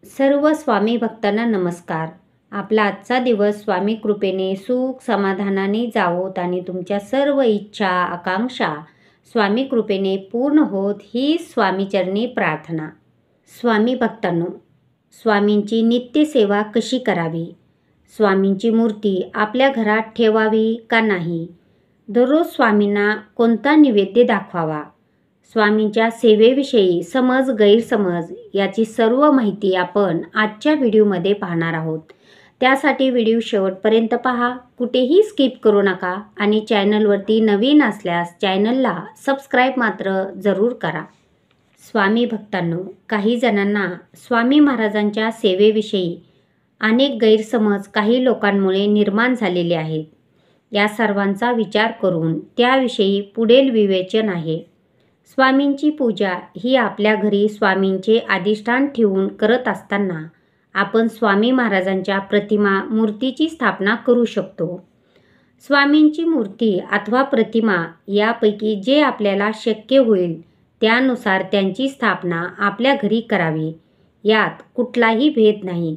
सर्व स्वामी भक्तांना नमस्कार. आपला आजचा दिवस स्वामी कृपेने सुख समाधानाने जावोत आणि तुमच्या सर्व इच्छा आकांक्षा स्वामी कृपेने पूर्ण होत ही स्वामीचरणी प्रार्थना. स्वामी भक्तांनो, स्वामींची नित्यसेवा कशी करावी? स्वामींची मूर्ती आपल्या घरात ठेवावी का नाही? दररोज स्वामींना कोणता नैवेद्य दाखवावा? स्वामींच्या सेवेविषयी समज गैरसमज याची सर्व माहिती आपण आजच्या व्हिडिओमध्ये पाहणार आहोत. त्यासाठी व्हिडिओ शेवटपर्यंत पहा, कुठेही स्किप करू नका आणि चॅनलवरती नवीन असल्यास चॅनलला सबस्क्राईब मात्र जरूर करा. स्वामी भक्तांनो, काही जणांना स्वामी महाराजांच्या सेवेविषयी अनेक गैरसमज काही लोकांमुळे निर्माण झालेले आहेत. या सर्वांचा विचार करून त्याविषयी पुढील विवेचन आहे. स्वामींची पूजा ही आपल्या घरी स्वामींचे अधिष्ठान ठेवून करत असताना आपण स्वामी महाराजांच्या प्रतिमा मूर्तीची स्थापना करू शकतो. स्वामींची मूर्ती अथवा प्रतिमा यापैकी जे आपल्याला शक्य होईल त्यानुसार त्यांची स्थापना आपल्या घरी करावी, यात कुठलाही भेद नाही.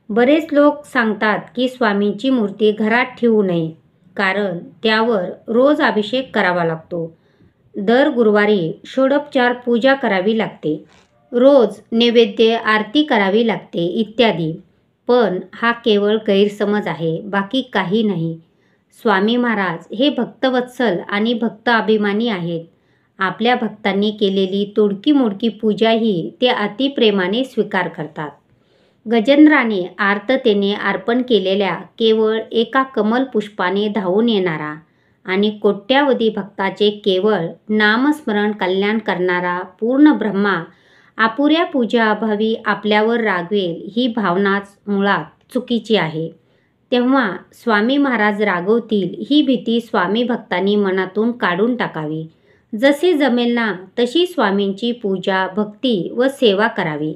बरेच लोक सांगतात की स्वामींची मूर्ती घरात ठेवू नये, कारण त्यावर रोज अभिषेक करावा लागतो, दर गुरुवारी षोडोपचार पूजा करावी लागते, रोज नैवेद्य आरती करावी लागते इत्यादी. पण हा केवळ गैरसमज आहे, बाकी काही नाही. स्वामी महाराज हे भक्तवत्सल आणि भक्त अभिमानी आहेत. आपल्या भक्तांनी केलेली तोडकी मोडकी पूजाही ते अतिप्रेमाने स्वीकार करतात. गजेंद्राने आर्ततेने अर्पण केलेल्या केवळ एका कमल पुष्पाने धावून येणारा आणि कोट्यावधी भक्ताचे केवळ नामस्मरण कल्याण करणारा पूर्ण ब्रह्मा अपुऱ्या पूजाअभावी आपल्यावर रागवेल ही भावनाच मुळात चुकीची आहे. तेव्हा स्वामी महाराज रागवतील ही भीती स्वामी भक्तांनी मनातून काढून टाकावी. जसे जमेल ना तशी स्वामींची पूजा भक्ती व सेवा करावी.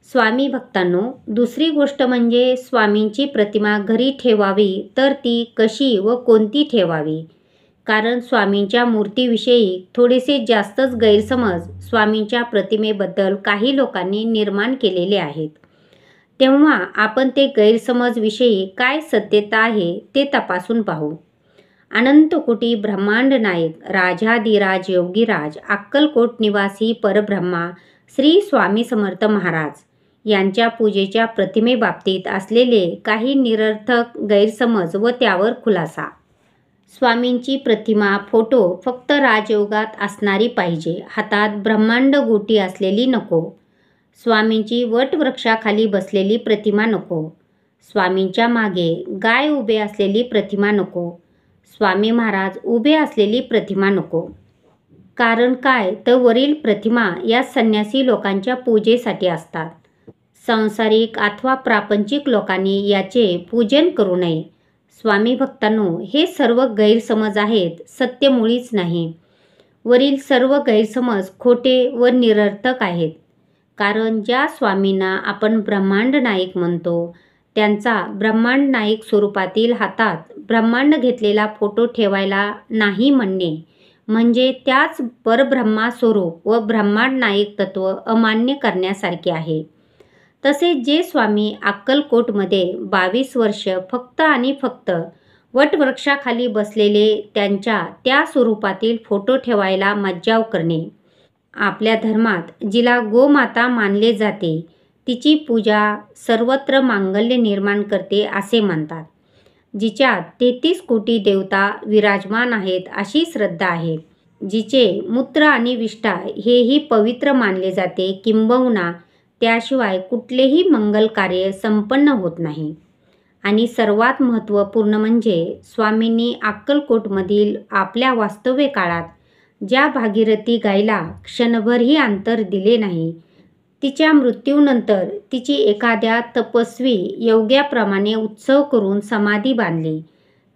स्वामी भक्तांनो, दुसरी गोष्ट म्हणजे स्वामींची प्रतिमा घरी ठेवावी तर ती कशी व कोणती ठेवावी? कारण स्वामींच्या मूर्तीविषयी थोडेसे जास्तच गैरसमज स्वामींच्या प्रतिमेबद्दल काही लोकांनी निर्माण केलेले आहेत. तेव्हा आपण ते गैरसमजविषयी काय सत्यता आहे ते तपासून पाहू. अनंतकोटी ब्रह्मांड नायक राजाधिराज योगीराज अक्कलकोट निवासी परब्रह्मा श्री स्वामी समर्थ महाराज यांच्या पूजेच्या प्रतिमेबाबतीत असलेले काही निरर्थक गैरसमज व त्यावर खुलासा. स्वामींची प्रतिमा फोटो फक्त राजयोगात असणारी पाहिजे, हातात ब्रह्मांड गोटी असलेली नको. स्वामींची वटवृक्षाखाली बसलेली प्रतिमा नको. स्वामींच्या मागे गाय उभे असलेली प्रतिमा नको. स्वामी महाराज उभे असलेली प्रतिमा नको. कारण काय तर वरील प्रतिमा या संन्यासी लोकांच्या पूजेसाठी असतात. सांसारिक अथवा प्रापंचिक लोकांनी याचे पूजन करू नये. स्वामी भक्तांनो, हे सर्व गैरसमज आहेत, सत्य मुळीच नाही. वरील सर्व गैरसमज खोटे व निरर्थक आहेत. कारण ज्या स्वामींना आपण ब्रह्मांड नायक म्हणतो त्यांचा ब्रह्मांड नायक स्वरूपातील हातात ब्रह्मांड घेतलेला फोटो ठेवायला नाही म्हणणे म्हणजे त्याच परब्रह्मा स्वरूप व ब्रह्मांड नायक तत्व अमान्य करण्यासारखे आहे. तसेच जे स्वामी अक्कलकोटमध्ये 22 वर्ष फक्त आणि फक्त वटवृक्षाखाली बसलेले त्यांच्या त्या स्वरूपातील फोटो ठेवायला मज्जाव करणे. आपल्या धर्मात जिला गोमाता मानले जाते तिची पूजा सर्वत्र मांगल्य निर्माण करते असे म्हणतात. जिच्यात 33 कोटी देवता विराजमान आहेत अशी श्रद्धा आहे. जिचे मूत्र आणि विष्ठा हेही पवित्र मानले जाते, किंबहुना त्याशिवाय कुठलेही मंगल कार्य संपन्न होत नाही. आणि सर्वात महत्त्वपूर्ण म्हणजे स्वामींनी अक्कलकोटमधील आपल्या वास्तव्य काळात ज्या भागीरथी गायला क्षणभरही अंतर दिले नाही, तिच्या मृत्यूनंतर तिची एखाद्या तपस्वी योग्याप्रमाणे उत्सव करून समाधी बांधली.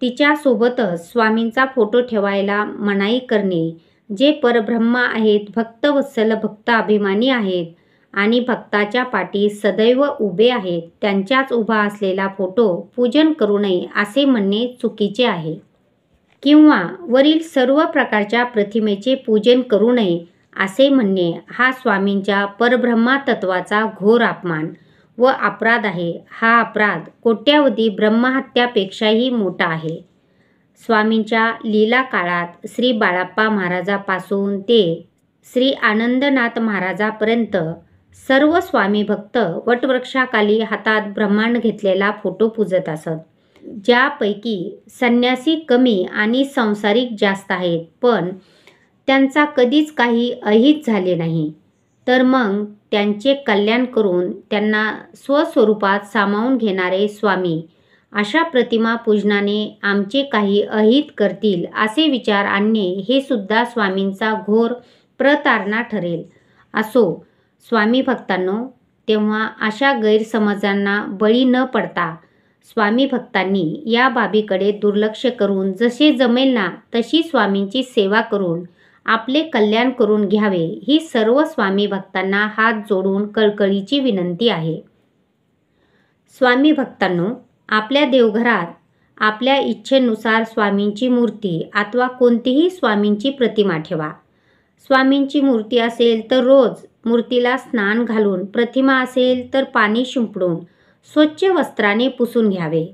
तिच्यासोबतच स्वामींचा फोटो ठेवायला मनाई करणे. जे परब्रह्मा आहेत, भक्तवत्सल भक्त अभिमानी आहेत आणि भक्ताच्या पाठी सदैव उभे आहेत, त्यांच्याच उभा असलेला फोटो पूजन करू नये असे म्हणणे चुकीचे आहे. किंवा वरील सर्व प्रकारच्या प्रतिमेचे पूजन करू नये असे म्हणणे हा स्वामींच्या परब्रह्मा तत्वाचा घोर अपमान व अपराध आहे. हा अपराध कोट्यावधी ब्रह्महत्यापेक्षाही मोठा आहे. स्वामींच्या लीला काळात श्री बाळाप्पा महाराजापासून ते श्री आनंदनाथ महाराजापर्यंत सर्व स्वामी भक्त वटवृक्षाखाली हातात ब्रह्मांड घेतलेला फोटो पूजत असत. ज्यापैकी संन्यासी कमी आणि संसारिक जास्त आहेत, पण त्यांचा कधीच काही अहित झाले नाही. तर मग त्यांचे कल्याण करून त्यांना स्वस्वरूपात सामावून घेणारे स्वामी अशा प्रतिमा पूजनाने आमचे काही अहित करतील असे विचार आणणे हे सुद्धा स्वामींचा घोर प्रतारणा ठरेल. असो स्वामी भक्तांनो, तेव्हा अशा गैरसमजांना बळी न पडता स्वामी भक्तांनी या बाबीकडे दुर्लक्ष करून जसे जमेल ना तशी स्वामींची सेवा करून आपले कल्याण करून घ्यावे ही सर्व स्वामी भक्तांना हात जोडून कळकळीची विनंती आहे. स्वामी भक्तांनो, आपल्या देवघरात आपल्या इच्छेनुसार स्वामींची मूर्ती अथवा कोणतीही स्वामींची प्रतिमा ठेवा. स्वामींची मूर्ती असेल तर रोज मूर्तीला स्नान घालून, प्रतिमा असेल तर पाणी शिंपडून स्वच्छ वस्त्राने पुसून घ्यावे.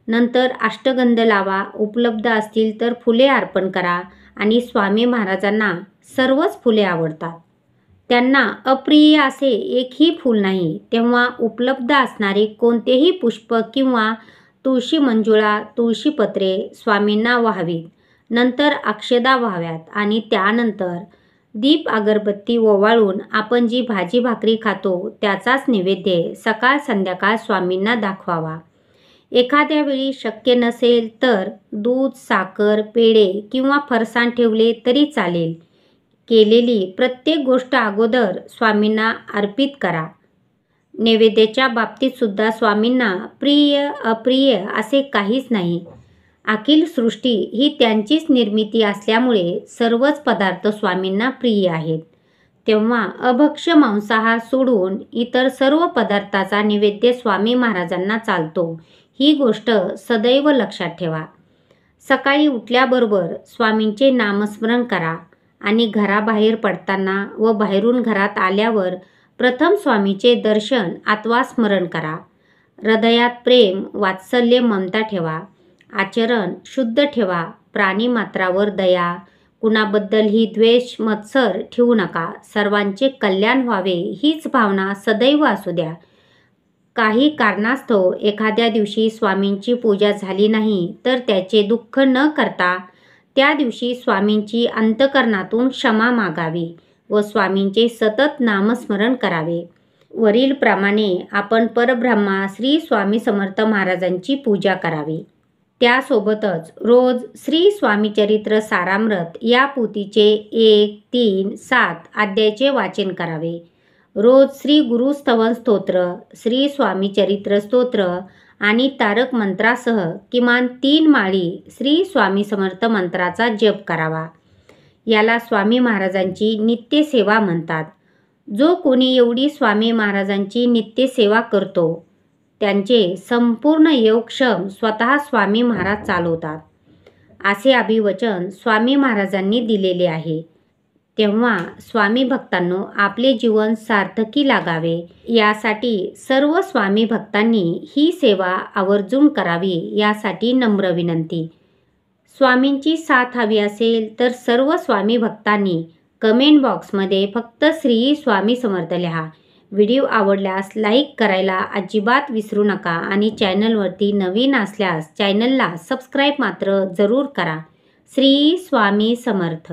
नंतर अष्टगंध लावा. उपलब्ध असतील तर फुले अर्पण करा. आणि स्वामी महाराजांना सर्वच फुले आवडतात. त्यांना अप्रिय असे एकही फूल नाही. तेव्हा उपलब्ध असणारे कोणतेही पुष्प किंवा तुळशी मंजुळा, तुळशीपत्रे स्वामींना व्हावीत. नंतर अक्षदा व्हाव्यात आणि त्यानंतर दीप अगरबत्ती ओवाळून आपण जी भाजी भाकरी खातो त्याचाच नैवेद्य सकाळ संध्याकाळ स्वामींना दाखवावा. एखाद्या वेळी शक्य नसेल तर दूध, साखर, पेढे किंवा फरसाण ठेवले तरी चालेल. केलेली प्रत्येक गोष्ट अगोदर स्वामींना अर्पित करा. नैवेद्याच्या बाबतीत सुद्धा स्वामींना प्रिय अप्रिय असे काहीच नाही. अखिल सृष्टी ही त्यांचीच निर्मिती असल्यामुळे सर्वच पदार्थ स्वामींना प्रिय आहेत. तेव्हा अभक्ष्य मांसाहार सोडून इतर सर्व पदार्थाचा नैवेद्य स्वामी महाराजांना चालतो. ही गोष्ट सदैव लक्षात ठेवा. सकाळी उठल्याबरोबर स्वामींचे नामस्मरण करा आणि घराबाहेर पडताना व बाहेरून घरात आल्यावर प्रथम स्वामीचे दर्शन अथवा स्मरण करा. हृदयात प्रेम, वात्सल्य, ममता ठेवा. आचरण शुद्ध ठेवा. प्राणीमात्रावर दया, कुणाबद्दलही द्वेष, मत्सर ठेवू नका. सर्वांचे कल्याण व्हावे हीच भावना सदैव असू द्या. काही कारणास्तव एखाद्या दिवशी स्वामींची पूजा झाली नाही तर त्याचे दुःख न करता त्या दिवशी स्वामींची अंतःकरणातून क्षमा मागावी व स्वामींचे सतत नामस्मरण करावे. वरीलप्रमाणे आपण परब्रह्मा श्री स्वामी समर्थ महाराजांची पूजा करावी. त्यासोबतच रोज श्री स्वामीचरित्र सारामृत या पोथीचे 1, 3, 7 अध्यायाचे वाचन करावे. रोज श्री गुरुस्तवन स्तोत्र, श्री स्वामीचरित्र स्तोत्र आणि तारक मंत्रासह किमान 3 माळी श्री स्वामी समर्थ मंत्राचा जप करावा. याला स्वामी महाराजांची नित्यसेवा म्हणतात. जो कोणी एवढी स्वामी महाराजांची नित्यसेवा करतो त्यांचे संपूर्ण योगक्षम स्वतः स्वामी महाराज चालवतात असे अभिवचन स्वामी महाराजांनी दिलेले आहे. तेव्हा स्वामी भक्तांनो, आपले जीवन सार्थकी लागावे यासाठी सर्व स्वामी भक्तांनी ही सेवा आवर्जून करावी यासाठी नम्र विनंती. स्वामींची साथ हवी असेल तर सर्व स्वामी भक्तांनी कमेंट बॉक्समध्ये फक्त श्री स्वामी समर्थ लिहा. व्हिडिओ आवडल्यास लाईक करायला अजिबात विसरू नका आणि चॅनलवरती नवीन असल्यास चॅनलला सबस्क्राईब मात्र जरूर करा. श्री स्वामी समर्थ.